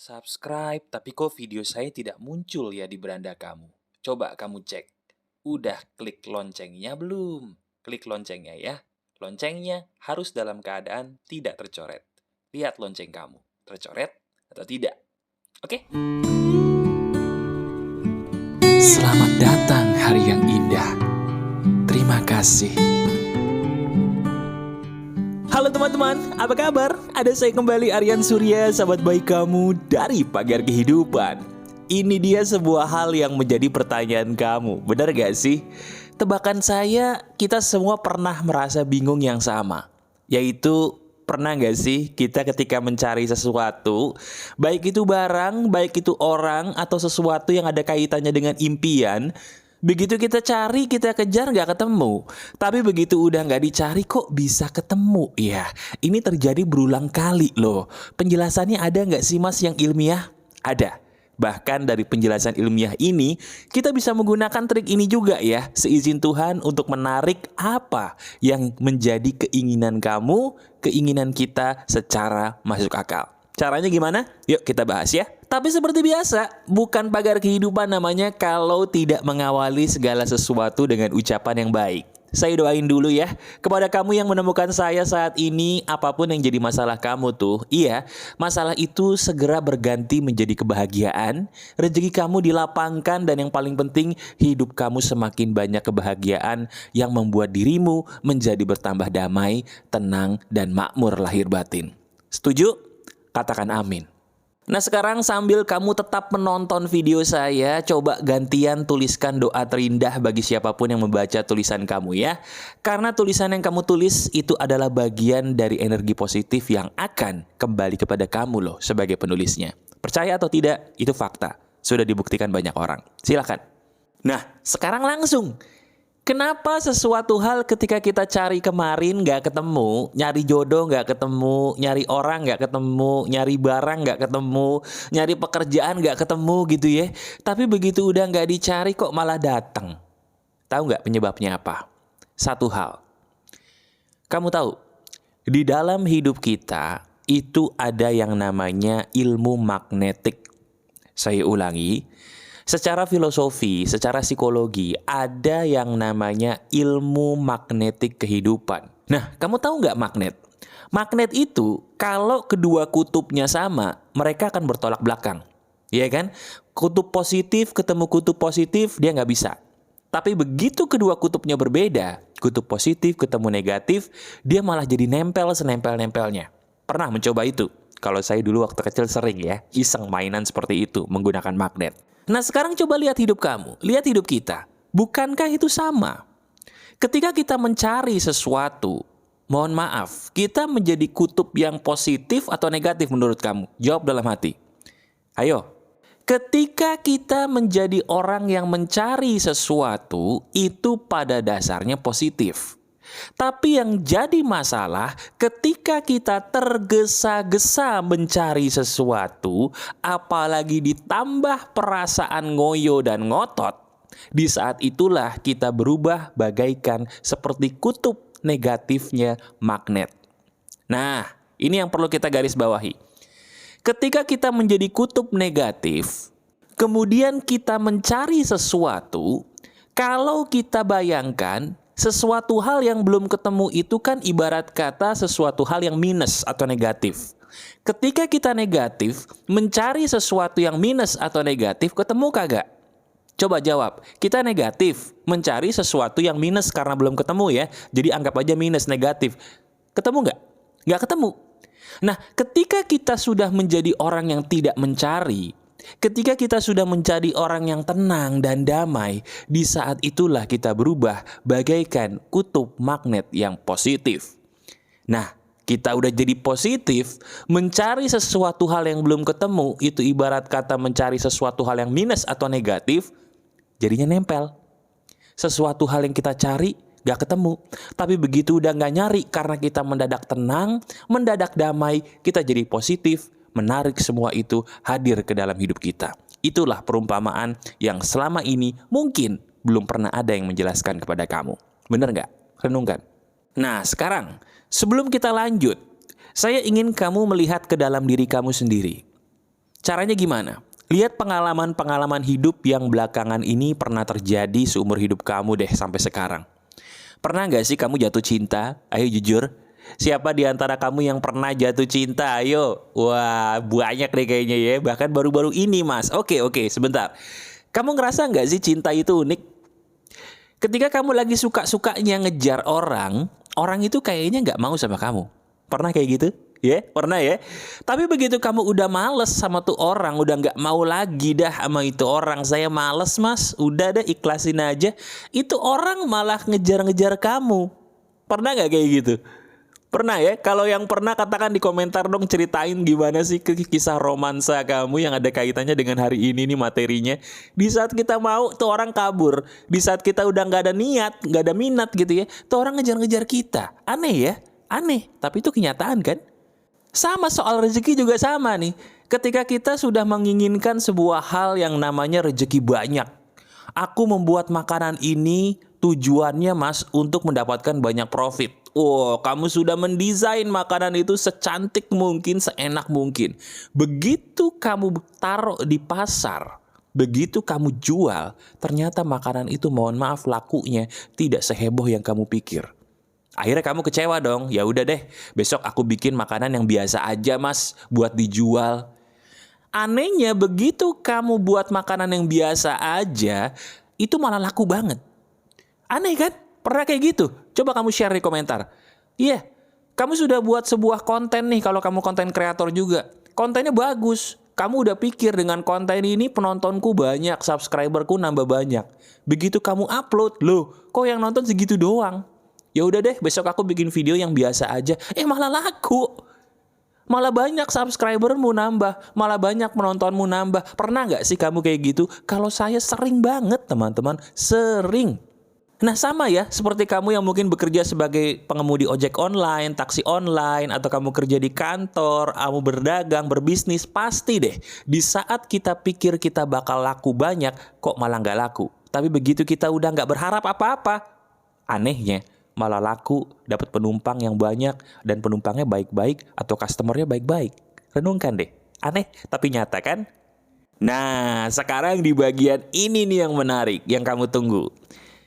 Subscribe, tapi kok video saya tidak muncul ya di beranda kamu? Coba kamu cek. Udah klik loncengnya belum? Klik loncengnya ya. Loncengnya harus dalam keadaan tidak tercoret. Lihat lonceng kamu, tercoret atau tidak. Oke? Selamat datang hari yang indah. Terima kasih. Halo teman-teman, apa kabar? Ada saya kembali, Aryan Surya, sahabat baik kamu dari Pagar Kehidupan. Ini dia sebuah hal yang menjadi pertanyaan kamu, benar gak sih? Tebakan saya, kita semua pernah merasa bingung yang sama. Yaitu, pernah gak sih kita ketika mencari sesuatu, baik itu barang, baik itu orang, atau sesuatu yang ada kaitannya dengan impian, begitu kita cari, kita kejar gak ketemu. Tapi begitu udah gak dicari kok bisa ketemu ya. Ini terjadi berulang kali loh. Penjelasannya ada gak sih mas yang ilmiah? Ada. Bahkan dari penjelasan ilmiah ini, kita bisa menggunakan trik ini juga ya. Seizin Tuhan untuk menarik apa yang menjadi keinginan kamu, keinginan kita secara masuk akal. Caranya gimana? Yuk kita bahas ya. Tapi seperti biasa, bukan pagar kehidupan namanya kalau tidak mengawali segala sesuatu dengan ucapan yang baik. Saya doain dulu ya, kepada kamu yang menemukan saya saat ini, apapun yang jadi masalah kamu tuh, iya, masalah itu segera berganti menjadi kebahagiaan, rezeki kamu dilapangkan, dan yang paling penting, hidup kamu semakin banyak kebahagiaan yang membuat dirimu menjadi bertambah damai, tenang, dan makmur lahir batin. Setuju? Katakan amin. Nah sekarang sambil kamu tetap menonton video saya, coba gantian tuliskan doa terindah bagi siapapun yang membaca tulisan kamu ya. Karena tulisan yang kamu tulis itu adalah bagian dari energi positif yang akan kembali kepada kamu loh sebagai penulisnya. Percaya atau tidak, itu fakta. Sudah dibuktikan banyak orang. Silakan. Nah sekarang langsung. Kenapa sesuatu hal ketika kita cari kemarin gak ketemu, nyari jodoh gak ketemu, nyari orang gak ketemu, nyari barang gak ketemu, nyari pekerjaan gak ketemu gitu ya. Tapi begitu udah gak dicari kok malah datang. Tahu gak penyebabnya apa? Satu hal. Kamu tahu, di dalam hidup kita itu ada yang namanya ilmu magnetik. Saya ulangi. Secara filosofi, secara psikologi, ada yang namanya ilmu magnetik kehidupan. Nah, kamu tahu nggak magnet? Magnet itu, kalau kedua kutubnya sama, mereka akan bertolak belakang. Iya kan? Kutub positif ketemu kutub positif, dia nggak bisa. Tapi begitu kedua kutubnya berbeda, kutub positif ketemu negatif, dia malah jadi nempel senempel-nempelnya. Pernah mencoba itu? Kalau saya dulu waktu kecil sering ya, iseng mainan seperti itu, menggunakan magnet. Nah sekarang coba lihat hidup kamu, lihat hidup kita. Bukankah itu sama? Ketika kita mencari sesuatu, mohon maaf, kita menjadi kutub yang positif atau negatif menurut kamu? Jawab dalam hati. Ayo. Ketika kita menjadi orang yang mencari sesuatu, itu pada dasarnya positif. Tapi yang jadi masalah ketika kita tergesa-gesa mencari sesuatu, apalagi ditambah perasaan ngoyo dan ngotot, di saat itulah kita berubah bagaikan seperti kutub negatifnya magnet. Nah, ini yang perlu kita garis bawahi. Ketika kita menjadi kutub negatif, kemudian kita mencari sesuatu, kalau kita bayangkan, sesuatu hal yang belum ketemu itu kan ibarat kata sesuatu hal yang minus atau negatif. Ketika kita negatif, mencari sesuatu yang minus atau negatif, ketemu kagak? Coba jawab. Kita negatif, mencari sesuatu yang minus karena belum ketemu ya. Jadi anggap aja minus, negatif. Ketemu nggak? Nggak ketemu. Nah, ketika kita sudah menjadi orang yang tidak mencari, ketika kita sudah menjadi orang yang tenang dan damai, di saat itulah kita berubah bagaikan kutub magnet yang positif. Nah, kita udah jadi positif, mencari sesuatu hal yang belum ketemu, itu ibarat kata mencari sesuatu hal yang minus atau negatif, jadinya nempel. Sesuatu hal yang kita cari, gak ketemu. Tapi begitu udah gak nyari, karena kita mendadak tenang, mendadak damai, kita jadi positif, menarik semua itu hadir ke dalam hidup kita. Itulah perumpamaan yang selama ini mungkin belum pernah ada yang menjelaskan kepada kamu. Benar nggak? Renungkan. Nah sekarang, sebelum kita lanjut, saya ingin kamu melihat ke dalam diri kamu sendiri. Caranya gimana? Lihat pengalaman-pengalaman hidup yang belakangan ini pernah terjadi seumur hidup kamu deh sampai sekarang. Pernah nggak sih kamu jatuh cinta? Ayo jujur. Siapa di antara kamu yang pernah jatuh cinta? Ayo. Wah, banyak deh kayaknya ya. Bahkan baru-baru ini, Mas. Oke, sebentar. Kamu ngerasa nggak sih cinta itu unik? Ketika kamu lagi suka-sukanya ngejar orang, orang itu kayaknya nggak mau sama kamu. Pernah kayak gitu? Ya, pernah ya. Tapi begitu kamu udah males sama tuh orang, udah nggak mau lagi dah sama itu orang. Saya males mas, udah deh ikhlasin aja. Itu orang malah ngejar-ngejar kamu. Pernah nggak kayak gitu? Pernah ya? Kalau yang pernah katakan di komentar dong, ceritain gimana sih kisah romansa kamu yang ada kaitannya dengan hari ini nih materinya. Di saat kita mau tuh orang kabur. Di saat kita udah nggak ada niat, nggak ada minat gitu ya, tuh orang ngejar-ngejar kita. Aneh ya? Aneh, tapi itu kenyataan kan? Sama soal rezeki juga sama nih. Ketika kita sudah menginginkan sebuah hal yang namanya rezeki banyak. Aku membuat makanan ini tujuannya mas untuk mendapatkan banyak profit. Oh, kamu sudah mendesain makanan itu secantik mungkin, seenak mungkin. Begitu kamu taruh di pasar, begitu kamu jual, ternyata makanan itu mohon maaf lakunya tidak seheboh yang kamu pikir. Akhirnya kamu kecewa dong. Ya udah deh, besok aku bikin makanan yang biasa aja mas, buat dijual. Anehnya begitu kamu buat makanan yang biasa aja, itu malah laku banget. Aneh kan? Pernah kayak gitu? Coba kamu share di komentar. Iya, kamu sudah buat sebuah konten nih kalau kamu konten kreator juga. Kontennya bagus. Kamu udah pikir dengan konten ini penontonku banyak, subscriberku nambah banyak. Begitu kamu upload, loh kok yang nonton segitu doang? Ya udah deh, besok aku bikin video yang biasa aja. Malah laku. Malah banyak subscribermu nambah, malah banyak penontonmu nambah. Pernah nggak sih kamu kayak gitu? Kalau saya sering banget teman-teman, sering. Nah sama ya, seperti kamu yang mungkin bekerja sebagai pengemudi ojek online, taksi online, atau kamu kerja di kantor, kamu berdagang, berbisnis, pasti deh di saat kita pikir kita bakal laku banyak, kok malah nggak laku. Tapi begitu kita udah nggak berharap apa-apa, anehnya malah laku, dapat penumpang yang banyak, dan penumpangnya baik-baik, atau customernya baik-baik. Renungkan deh, aneh tapi nyata kan? Nah sekarang di bagian ini nih yang menarik, yang kamu tunggu.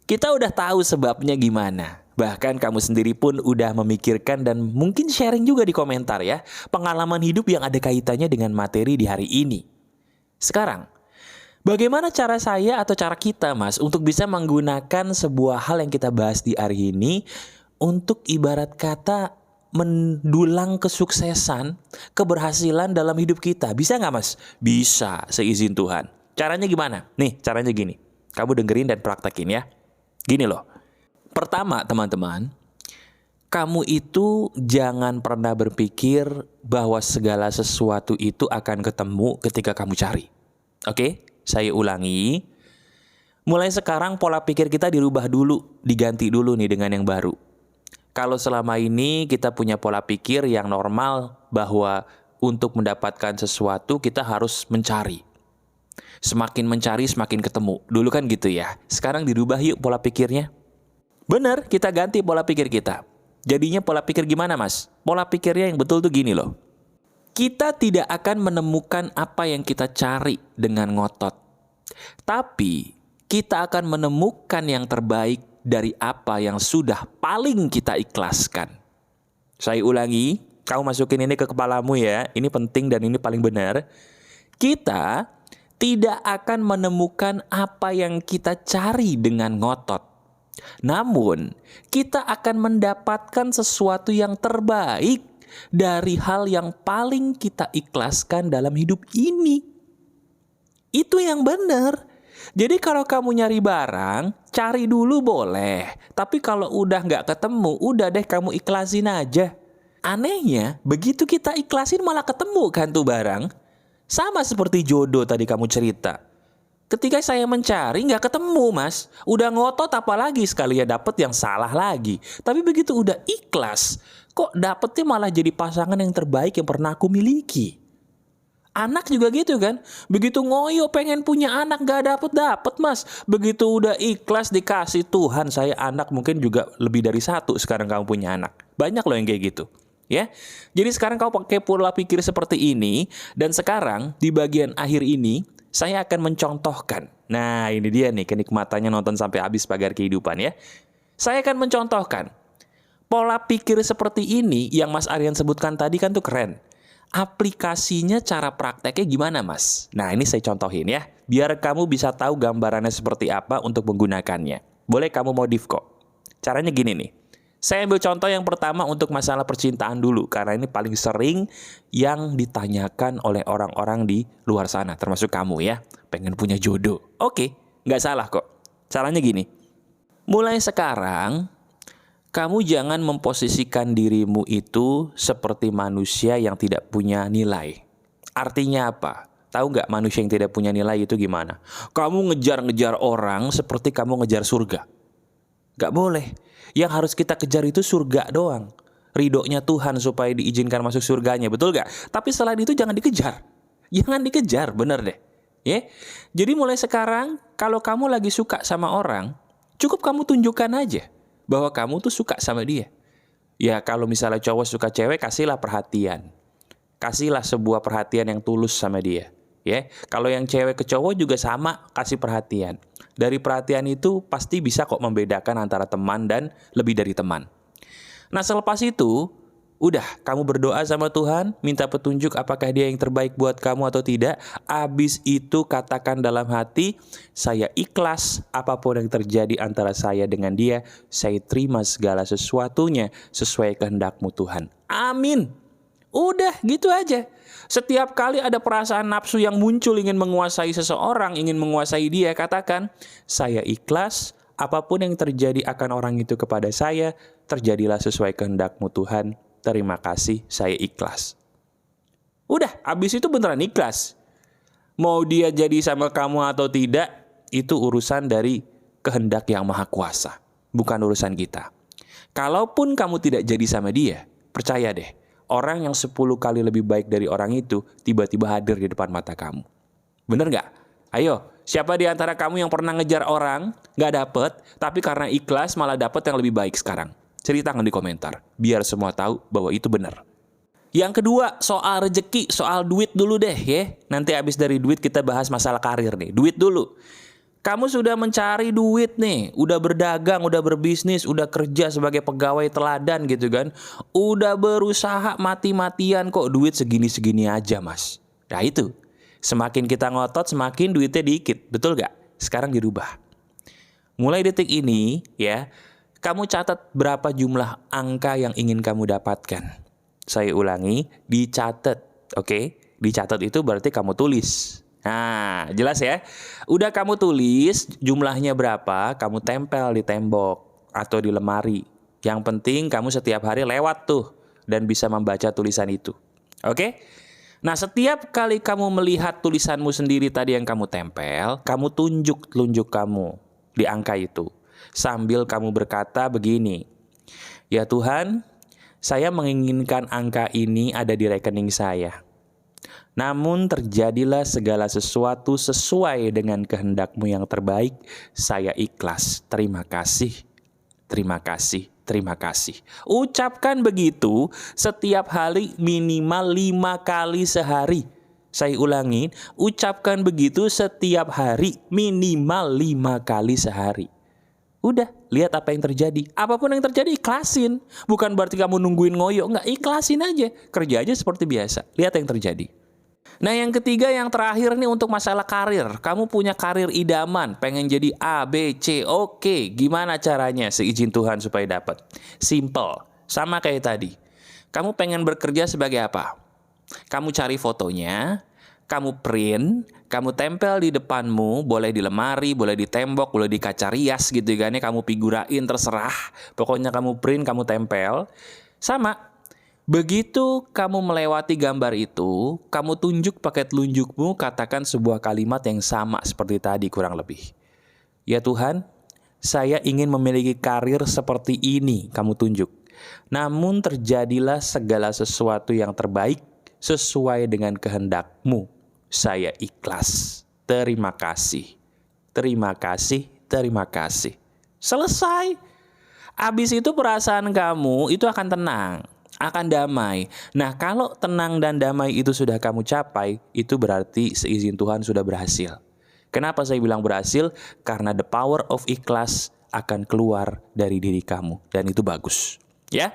Kita udah tahu sebabnya gimana. Bahkan kamu sendiri pun udah memikirkan dan mungkin sharing juga di komentar ya. Pengalaman hidup yang ada kaitannya dengan materi di hari ini. Sekarang, bagaimana cara saya atau cara kita mas untuk bisa menggunakan sebuah hal yang kita bahas di hari ini untuk ibarat kata mendulang kesuksesan, keberhasilan dalam hidup kita. Bisa nggak mas? Bisa, seizin Tuhan. Caranya gimana? Nih, caranya gini. Kamu dengerin dan praktekin ya. Gini loh, pertama teman-teman, kamu itu jangan pernah berpikir bahwa segala sesuatu itu akan ketemu ketika kamu cari. Oke, saya ulangi. Mulai sekarang pola pikir kita dirubah dulu, diganti dulu nih dengan yang baru. Kalau selama ini kita punya pola pikir yang normal bahwa untuk mendapatkan sesuatu kita harus mencari. Semakin mencari, semakin ketemu. Dulu kan gitu ya. Sekarang dirubah yuk pola pikirnya. Bener, kita ganti pola pikir kita. Jadinya pola pikir gimana mas? Pola pikirnya yang betul tuh gini loh. Kita tidak akan menemukan apa yang kita cari dengan ngotot. Tapi, kita akan menemukan yang terbaik dari apa yang sudah paling kita ikhlaskan. Saya ulangi, kamu masukin ini ke kepalamu ya. Ini penting dan ini paling benar. Kita tidak akan menemukan apa yang kita cari dengan ngotot. Namun, kita akan mendapatkan sesuatu yang terbaik dari hal yang paling kita ikhlaskan dalam hidup ini. Itu yang benar. Jadi kalau kamu nyari barang, cari dulu boleh. Tapi kalau udah nggak ketemu, udah deh kamu ikhlasin aja. Anehnya, begitu kita ikhlasin malah ketemu kan tuh barang. Sama seperti jodoh tadi kamu cerita. Ketika saya mencari nggak ketemu mas. Udah ngotot apalagi sekali ya dapet yang salah lagi. Tapi begitu udah ikhlas. Kok dapetnya malah jadi pasangan yang terbaik yang pernah aku miliki. Anak juga gitu kan. Begitu ngoyo pengen punya anak nggak dapet mas. Begitu udah ikhlas dikasih Tuhan saya anak mungkin juga lebih dari satu sekarang kamu punya anak. Banyak loh yang kayak gitu. ya. Jadi sekarang kau pakai pola pikir seperti ini, dan sekarang di bagian akhir ini saya akan mencontohkan. Nah, ini dia nih kenikmatannya nonton sampai habis Pagar Kehidupan ya. Saya akan mencontohkan. Pola pikir seperti ini yang Mas Aryan sebutkan tadi kan tuh keren. Aplikasinya, cara prakteknya gimana, Mas? Nah, ini saya contohin ya, biar kamu bisa tahu gambarannya seperti apa untuk menggunakannya. Boleh kamu modif kok. Caranya gini nih. Saya ambil contoh yang pertama untuk masalah percintaan dulu, karena ini paling sering yang ditanyakan oleh orang-orang di luar sana, termasuk kamu ya, pengen punya jodoh. Oke, nggak salah kok. Caranya gini, mulai sekarang, kamu jangan memposisikan dirimu itu seperti manusia yang tidak punya nilai. Artinya apa? Tahu nggak manusia yang tidak punya nilai itu gimana? Kamu ngejar-ngejar orang seperti kamu ngejar surga. Nggak boleh. Yang harus kita kejar itu surga doang. Ridhonya Tuhan supaya diizinkan masuk surganya, betul gak? Tapi selain itu jangan dikejar. Jangan dikejar, bener deh. Ya? Jadi mulai sekarang, kalau kamu lagi suka sama orang, cukup kamu tunjukkan aja bahwa kamu tuh suka sama dia. Ya kalau misalnya cowok suka cewek, kasihlah perhatian. Kasihlah sebuah perhatian yang tulus sama dia. Ya, kalau yang cewek ke cowok juga sama, kasih perhatian. Dari perhatian itu pasti bisa kok membedakan antara teman dan lebih dari teman. Nah selepas itu, udah kamu berdoa sama Tuhan, minta petunjuk apakah dia yang terbaik buat kamu atau tidak. Abis itu katakan dalam hati, saya ikhlas apapun yang terjadi antara saya dengan dia. Saya terima segala sesuatunya sesuai kehendakmu Tuhan. Amin. Udah gitu aja. Setiap kali ada perasaan nafsu yang muncul ingin menguasai seseorang, ingin menguasai dia, katakan, saya ikhlas, apapun yang terjadi akan orang itu kepada saya, terjadilah sesuai kehendak-Mu Tuhan, terima kasih, saya ikhlas. Udah, habis itu beneran ikhlas. Mau dia jadi sama kamu atau tidak, itu urusan dari kehendak yang maha kuasa, bukan urusan kita. Kalaupun kamu tidak jadi sama dia, percaya deh, orang yang 10 kali lebih baik dari orang itu tiba-tiba hadir di depan mata kamu. Bener nggak? Ayo, siapa di antara kamu yang pernah ngejar orang, nggak dapet, tapi karena ikhlas malah dapet yang lebih baik sekarang? Ceritakan di komentar, biar semua tahu bahwa itu benar. Yang kedua, soal rezeki, soal duit dulu deh ya. Nanti abis dari duit kita bahas masalah karir nih. Duit dulu. Kamu sudah mencari duit nih, udah berdagang, udah berbisnis, udah kerja sebagai pegawai teladan gitu kan. Udah berusaha mati-matian kok duit segini-segini aja mas. Nah itu, semakin kita ngotot semakin duitnya dikit, betul gak? Sekarang dirubah. Mulai detik ini ya, kamu catat berapa jumlah angka yang ingin kamu dapatkan. Saya ulangi, dicatat, oke? Dicatat itu berarti kamu tulis. Nah, jelas ya. Udah kamu tulis jumlahnya berapa, kamu tempel di tembok atau di lemari. Yang penting kamu setiap hari lewat tuh dan bisa membaca tulisan itu. Oke? Nah, setiap kali kamu melihat tulisanmu sendiri tadi yang kamu tempel, kamu tunjuk telunjuk kamu di angka itu. Sambil kamu berkata begini, ya Tuhan, saya menginginkan angka ini ada di rekening saya. Namun terjadilah segala sesuatu sesuai dengan kehendak-Mu yang terbaik. Saya ikhlas. Terima kasih. Terima kasih. Terima kasih. Ucapkan begitu setiap hari minimal 5 kali sehari. Saya ulangi, ucapkan begitu setiap hari minimal 5 kali sehari. Udah, lihat apa yang terjadi. Apapun yang terjadi, ikhlasin. Bukan berarti kamu nungguin ngoyo. Enggak, ikhlasin aja. Kerja aja seperti biasa. Lihat yang terjadi. Nah yang ketiga, yang terakhir nih untuk masalah karir. Kamu punya karir idaman, pengen jadi A, B, C, oke. Gimana caranya seizin Tuhan supaya dapat? Simple, sama kayak tadi. Kamu pengen bekerja sebagai apa? Kamu cari fotonya, kamu print, kamu tempel di depanmu, boleh di lemari, boleh di tembok, boleh di kaca rias gitu kan ya. Kamu figurain, terserah. Pokoknya kamu print, kamu tempel. Sama. Begitu kamu melewati gambar itu, kamu tunjuk pakai telunjukmu, katakan sebuah kalimat yang sama seperti tadi kurang lebih. Ya Tuhan, saya ingin memiliki karir seperti ini, kamu tunjuk. Namun terjadilah segala sesuatu yang terbaik sesuai dengan kehendak-Mu. Saya ikhlas. Terima kasih. Terima kasih. Terima kasih. Selesai. Habis itu perasaan kamu itu akan tenang. akan damai. Nah, kalau tenang dan damai itu sudah kamu capai, itu berarti seizin Tuhan sudah berhasil. Kenapa saya bilang berhasil? Karena the power of ikhlas akan keluar dari diri kamu. Dan itu bagus. Ya.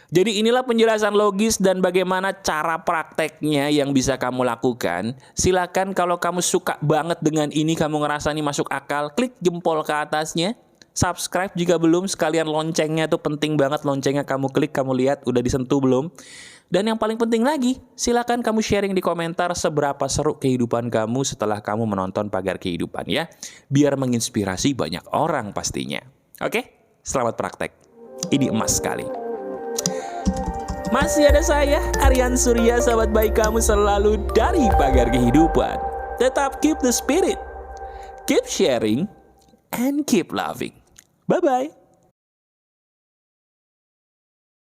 Jadi inilah penjelasan logis dan bagaimana cara prakteknya yang bisa kamu lakukan. Silakan kalau kamu suka banget dengan ini, kamu ngerasa ini masuk akal, klik jempol ke atasnya. Subscribe jika belum, sekalian loncengnya tuh penting banget, loncengnya kamu klik, kamu lihat udah disentuh belum. Dan yang paling penting lagi, silakan kamu sharing di komentar seberapa seru kehidupan kamu setelah kamu menonton Pagar Kehidupan ya. Biar menginspirasi banyak orang pastinya. Oke, selamat praktek. Ini emas sekali. Masih ada saya, Aryan Surya, sahabat baik kamu selalu dari Pagar Kehidupan. Tetap keep the spirit, keep sharing, and keep loving. Bye-bye.